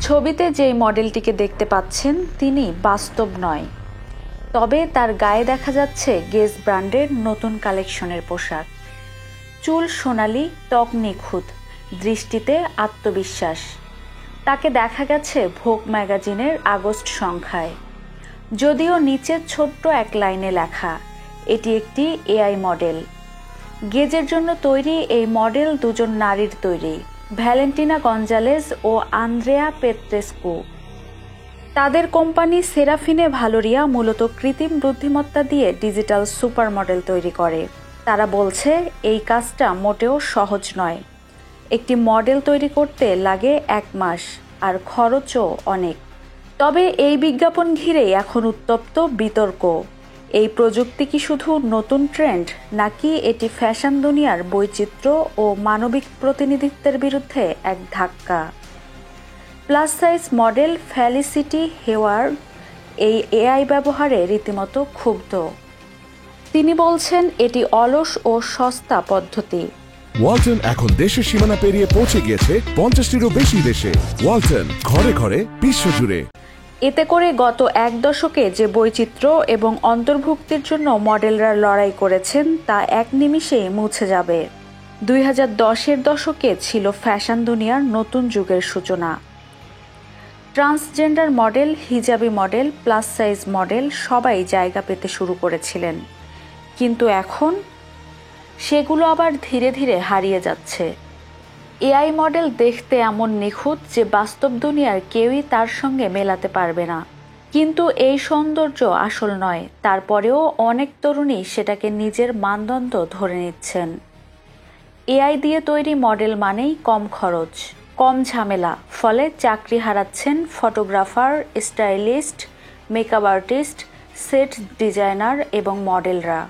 ছবিতে যেই মডেলটিকে দেখতে পাচ্ছেন তিনি বাস্তব নয়, তবে তার গায়ে দেখা যাচ্ছে গেজ ব্র্যান্ডের নতুন কালেকশনের পোশাক। চুল সোনালি, ত্বক নিখুঁত, দৃষ্টিতে আত্মবিশ্বাস। তাকে দেখা গেছে ভোগ ম্যাগাজিনের আগস্ট সংখ্যায়। যদিও নিচে ছোট্ট এক লাইনে লেখা, এটি একটি এআই মডেল। গেজের জন্য তৈরি এই মডেল দুজন নারীর তৈরি, ভ্যালেন্টিনা গঞ্জালেজ ও আন্দ্রেয়া পেত্রেস্কু। তাদের কোম্পানি সেরাফিনে ভালোরিয়া মূলত কৃত্রিম বুদ্ধিমত্তা দিয়ে ডিজিটাল সুপার মডেল তৈরি করে। তারা বলছে এই কাজটা মোটেও সহজ নয়। একটি মডেল তৈরি করতে লাগে 1 মাস, আর খরচও অনেক। তবে এই বিজ্ঞাপন ঘিরে এখন উত্তপ্ত বিতর্ক। এই প্রযুক্তি কি শুধু নতুন ট্রেন্ড, নাকি এটি ফ্যাশন দুনিয়ার বৈচিত্র্য ও মানবিক প্রতিনিধিত্বের বিরুদ্ধে এক ধাক্কা? Plus size model Felicity Hayward এই এআই ব্যবহারে রীতিমতো ক্ষুব্ধ। তিনি বলছেন এটি অলস ও সস্তা পদ্ধতি। ওয়ালটন এখন দেশের সীমানা পেরিয়ে পৌঁছে গিয়েছে 50টিরও বেশি দেশে। ওয়ালটন, ঘরে ঘরে, বিশ্বজুড়ে। এতে করে গত 1 দশকে যে বৈচিত্র্য এবং অন্তর্ভুক্তির জন্য মডেলরা লড়াই করেছেন তা এক নিমিষেই মুছে যাবে। 2010-এর দশকে ছিল ফ্যাশন দুনিয়ার নতুন যুগের সূচনা। Transgender model, hijabi model, plus size model সবাই জায়গা পেতে শুরু করেছিলেন, কিন্তু এখন সেগুলো আবার ধীরে ধীরে হারিয়ে যাচ্ছে। এআই মডেল দেখতে এমন নিখুঁত যে বাস্তব দুনিয়ার কেউই তার সঙ্গে মেলাতে পারবে না। কিন্তু এই সৌন্দর্য আসল নয়, তারপরেও অনেক তরুণী সেটাকে নিজের মানদণ্ড ধরে নিচ্ছেন। এআই দিয়ে তৈরি মডেল মানেই কম খরচ, কম ঝামেলা, ফলে চাকরি হারাচ্ছেন photographer, stylist, makeup artist, set designer এবং মডেলরা।